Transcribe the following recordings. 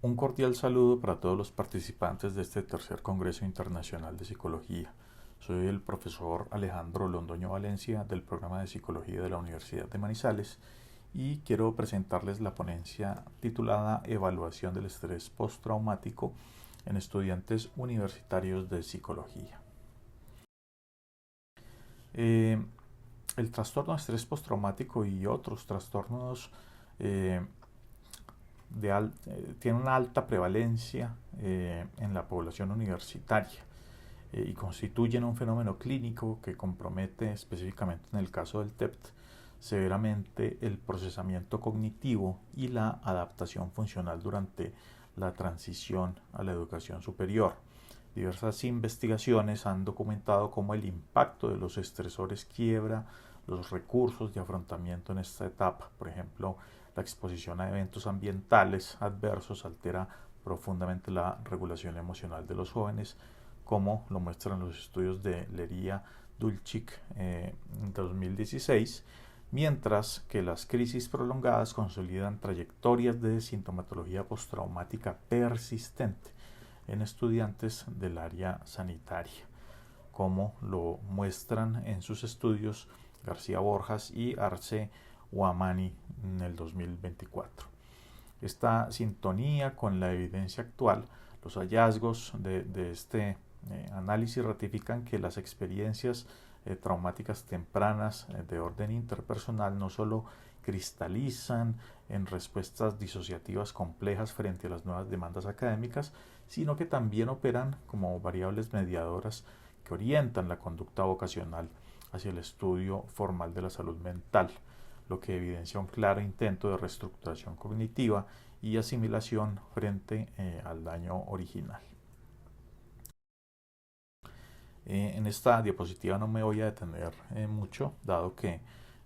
Un cordial saludo para todos los participantes de este tercer Congreso Internacional de Psicología. Soy el profesor Alejandro Londoño Valencia del programa de Psicología de la Universidad de Manizales y quiero presentarles la ponencia titulada Evaluación del estrés postraumático en estudiantes universitarios de psicología. El trastorno de estrés postraumático y otros trastornos tiene una alta prevalencia en la población universitaria y constituyen un fenómeno clínico que compromete específicamente en el caso del TEPT severamente el procesamiento cognitivo y la adaptación funcional durante la transición a la educación superior. Diversas investigaciones han documentado cómo el impacto de los estresores quiebra los recursos de afrontamiento en esta etapa. Por ejemplo, la exposición a eventos ambientales adversos altera profundamente la regulación emocional de los jóvenes, como lo muestran los estudios de Lería Dulcich en 2016, mientras que las crisis prolongadas consolidan trayectorias de sintomatología postraumática persistente en estudiantes del área sanitaria, como lo muestran en sus estudios García Borjas y Arce Ouamani en el 2024. Esta sintonía con la evidencia actual, los hallazgos de este análisis ratifican que las experiencias traumáticas tempranas de orden interpersonal no solo cristalizan en respuestas disociativas complejas frente a las nuevas demandas académicas, sino que también operan como variables mediadoras que orientan la conducta vocacional hacia el estudio formal de la salud mental, lo que evidencia un claro intento de reestructuración cognitiva y asimilación frente al daño original. En esta diapositiva no me voy a detener mucho, dado que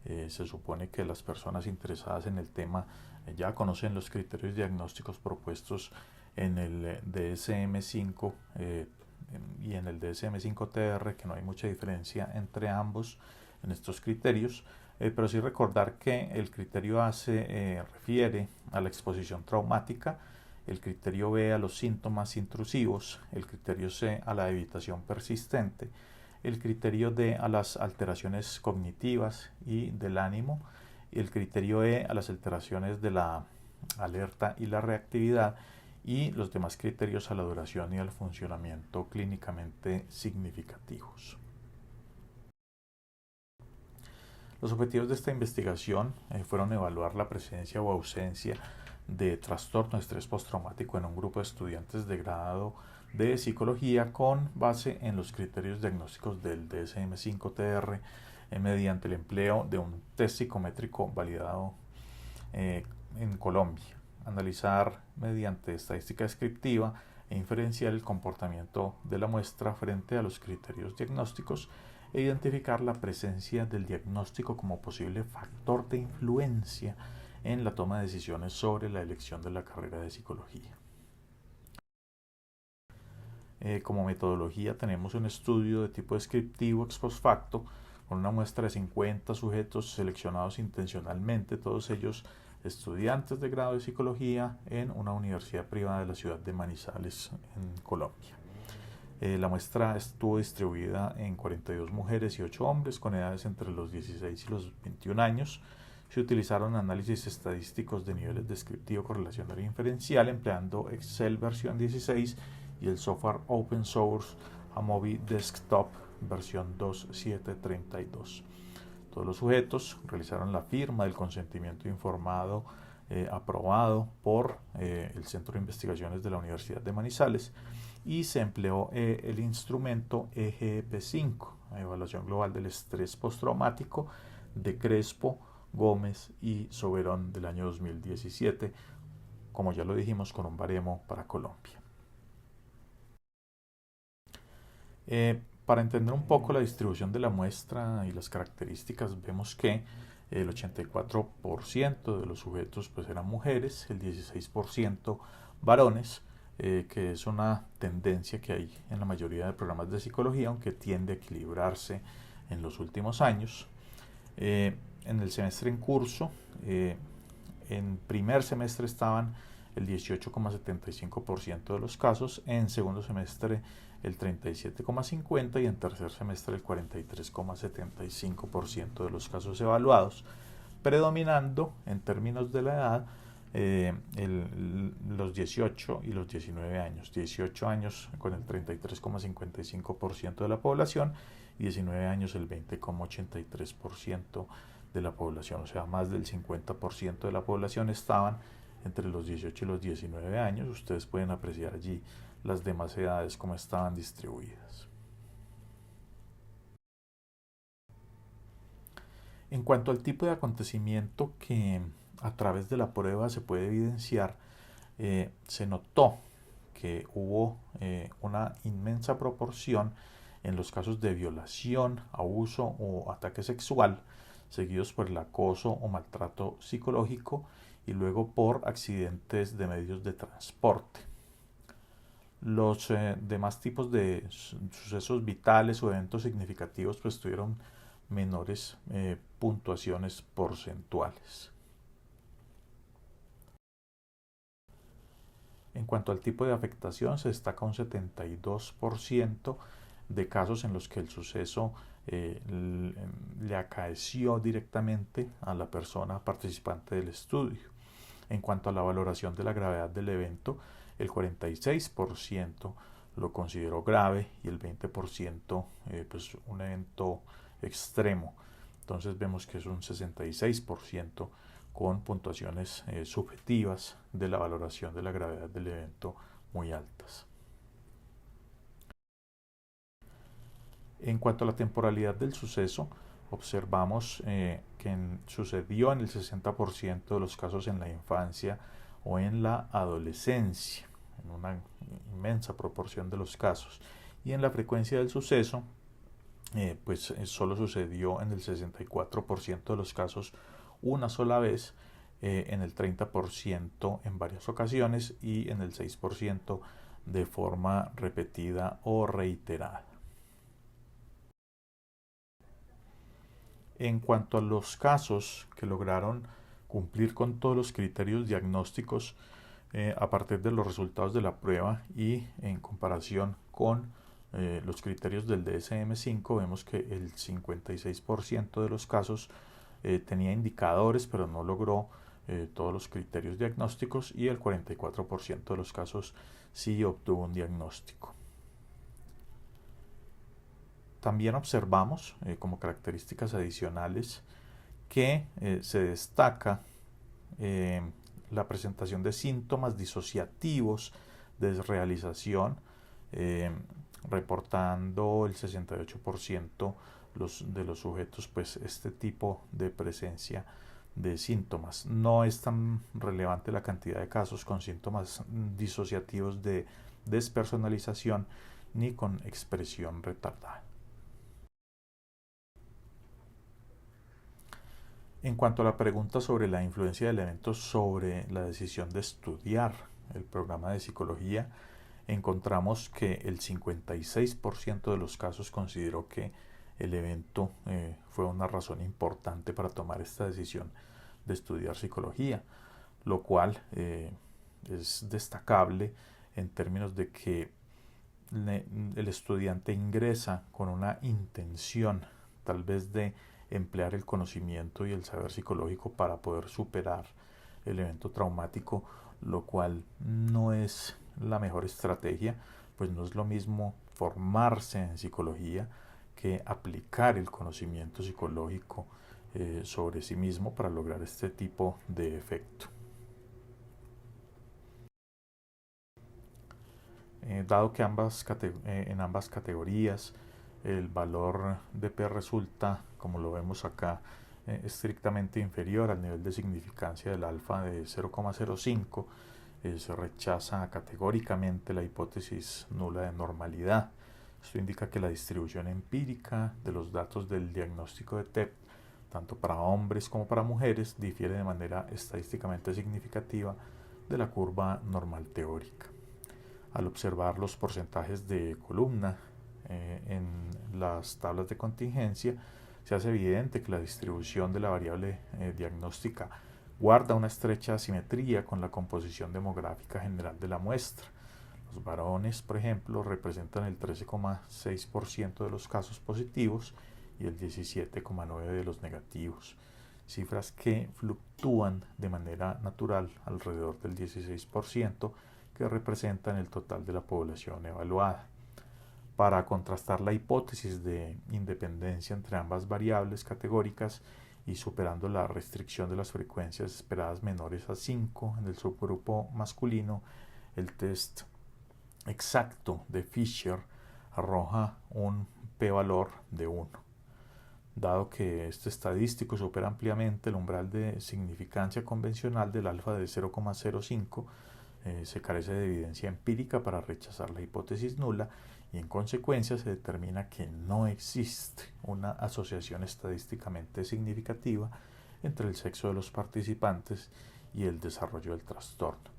se supone que las personas interesadas en el tema ya conocen los criterios diagnósticos propuestos en el DSM-5 y en el DSM-5-TR, que no hay mucha diferencia entre ambos en estos criterios, pero sí recordar que el criterio A se refiere a la exposición traumática, el criterio B a los síntomas intrusivos, el criterio C a la evitación persistente, el criterio D a las alteraciones cognitivas y del ánimo, y el criterio E a las alteraciones de la alerta y la reactividad, y los demás criterios a la duración y al funcionamiento clínicamente significativos. Los objetivos de esta investigación fueron evaluar la presencia o ausencia de trastorno de estrés postraumático en un grupo de estudiantes de grado de psicología con base en los criterios diagnósticos del DSM-5-TR mediante el empleo de un test psicométrico validado en Colombia. Analizar mediante estadística descriptiva e inferencial el comportamiento de la muestra frente a los criterios diagnósticos e identificar la presencia del diagnóstico como posible factor de influencia en la toma de decisiones sobre la elección de la carrera de psicología. Como metodología tenemos un estudio de tipo descriptivo ex post facto con una muestra de 50 sujetos seleccionados intencionalmente, todos ellos estudiantes de grado de psicología en una universidad privada de la ciudad de Manizales, en Colombia. La muestra estuvo distribuida en 42 mujeres y 8 hombres con edades entre los 16 y los 21 años. Se utilizaron análisis estadísticos de niveles descriptivo, correlacional e inferencial empleando Excel versión 16 y el software open source Amobi Desktop versión 2.732. Todos los sujetos realizaron la firma del consentimiento informado aprobado por el Centro de Investigaciones de la Universidad de Manizales y se empleó el instrumento EGP5, Evaluación Global del Estrés Postraumático, de Crespo, Gómez y Soberón del año 2017, como ya lo dijimos, con un baremo para Colombia. Para entender un poco la distribución de la muestra y las características, vemos que el 84% de los sujetos pues eran mujeres, el 16% varones, que es una tendencia que hay en la mayoría de programas de psicología, aunque tiende a equilibrarse en los últimos años. En el semestre en curso, en primer semestre estaban el 18,75% de los casos, en segundo semestre el 37,50% y en tercer semestre el 43,75% de los casos evaluados, predominando en términos de la edad los 18 y los 19 años. 18 años con el 33,55% de la población, 19 años el 20,83% de la población, o sea, más del 50% de la población estaban entre los 18 y los 19 años. Ustedes pueden apreciar allí las demás edades como estaban distribuidas. En cuanto al tipo de acontecimiento que a través de la prueba se puede evidenciar, se notó que hubo una inmensa proporción en los casos de violación, abuso o ataque sexual, seguidos por el acoso o maltrato psicológico y luego por accidentes de medios de transporte. Los demás tipos de sucesos vitales o eventos significativos pues tuvieron menores puntuaciones porcentuales. En cuanto al tipo de afectación, se destaca un 72% de casos en los que el suceso le acaeció directamente a la persona participante del estudio. En cuanto a la valoración de la gravedad del evento, el 46% lo consideró grave y el 20% pues un evento extremo. Entonces vemos que es un 66% con puntuaciones subjetivas de la valoración de la gravedad del evento muy altas. En cuanto a la temporalidad del suceso, observamos que sucedió en el 60% de los casos en la infancia o en la adolescencia, en una inmensa proporción de los casos. Y en la frecuencia del suceso, pues solo sucedió en el 64% de los casos una sola vez, en el 30% en varias ocasiones y en el 6% de forma repetida o reiterada. En cuanto a los casos que lograron cumplir con todos los criterios diagnósticos a partir de los resultados de la prueba y en comparación con los criterios del DSM-5, vemos que el 56% de los casos tenía indicadores pero no logró todos los criterios diagnósticos y el 44% de los casos sí obtuvo un diagnóstico. También observamos como características adicionales que se destaca la presentación de síntomas disociativos de desrealización, reportando el 68% de los sujetos pues este tipo de presencia de síntomas. No es tan relevante la cantidad de casos con síntomas disociativos de despersonalización ni con expresión retardada. En cuanto a la pregunta sobre la influencia del evento sobre la decisión de estudiar el programa de psicología, encontramos que el 56% de los casos consideró que el evento fue una razón importante para tomar esta decisión de estudiar psicología, lo cual es destacable en términos de que el estudiante ingresa con una intención tal vez de emplear el conocimiento y el saber psicológico para poder superar el evento traumático, lo cual no es la mejor estrategia, pues no es lo mismo formarse en psicología que aplicar el conocimiento psicológico sobre sí mismo para lograr este tipo de efecto. Dado que en ambas categorías el valor de P resulta, como lo vemos acá, estrictamente inferior al nivel de significancia del alfa de 0,05, se rechaza categóricamente la hipótesis nula de normalidad. Esto indica que la distribución empírica de los datos del diagnóstico de TEP, tanto para hombres como para mujeres, difiere de manera estadísticamente significativa de la curva normal teórica. Al observar los porcentajes de columna en las tablas de contingencia, se hace evidente que la distribución de la variable diagnóstica guarda una estrecha asimetría con la composición demográfica general de la muestra. Los varones, por ejemplo, representan el 13,6% de los casos positivos y el 17,9% de los negativos, cifras que fluctúan de manera natural alrededor del 16%, que representan el total de la población evaluada. Para contrastar la hipótesis de independencia entre ambas variables categóricas y superando la restricción de las frecuencias esperadas menores a 5 en el subgrupo masculino, el test exacto de Fisher arroja un p-valor de 1. Dado que este estadístico supera ampliamente el umbral de significancia convencional del alfa de 0,05, se carece de evidencia empírica para rechazar la hipótesis nula y en consecuencia se determina que no existe una asociación estadísticamente significativa entre el sexo de los participantes y el desarrollo del trastorno.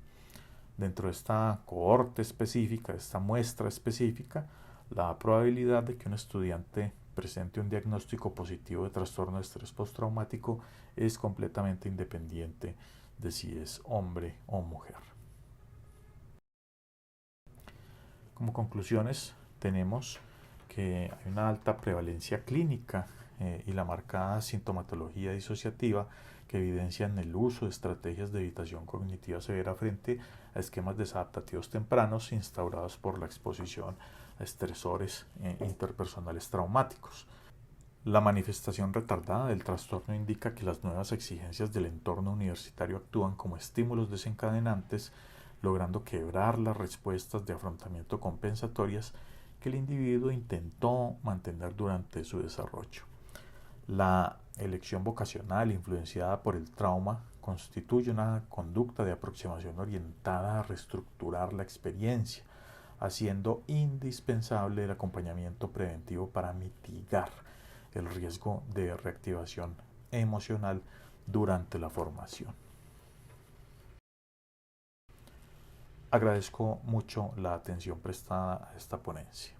Dentro de esta cohorte específica, de esta muestra específica, la probabilidad de que un estudiante presente un diagnóstico positivo de trastorno de estrés postraumático es completamente independiente de si es hombre o mujer. Como conclusiones, tenemos que hay una alta prevalencia clínica y la marcada sintomatología disociativa que evidencian el uso de estrategias de evitación cognitiva severa frente a esquemas desadaptativos tempranos instaurados por la exposición a estresores interpersonales traumáticos. La manifestación retardada del trastorno indica que las nuevas exigencias del entorno universitario actúan como estímulos desencadenantes, logrando quebrar las respuestas de afrontamiento compensatorias que el individuo intentó mantener durante su desarrollo. La elección vocacional influenciada por el trauma constituye una conducta de aproximación orientada a reestructurar la experiencia, haciendo indispensable el acompañamiento preventivo para mitigar el riesgo de reactivación emocional durante la formación. Agradezco mucho la atención prestada a esta ponencia.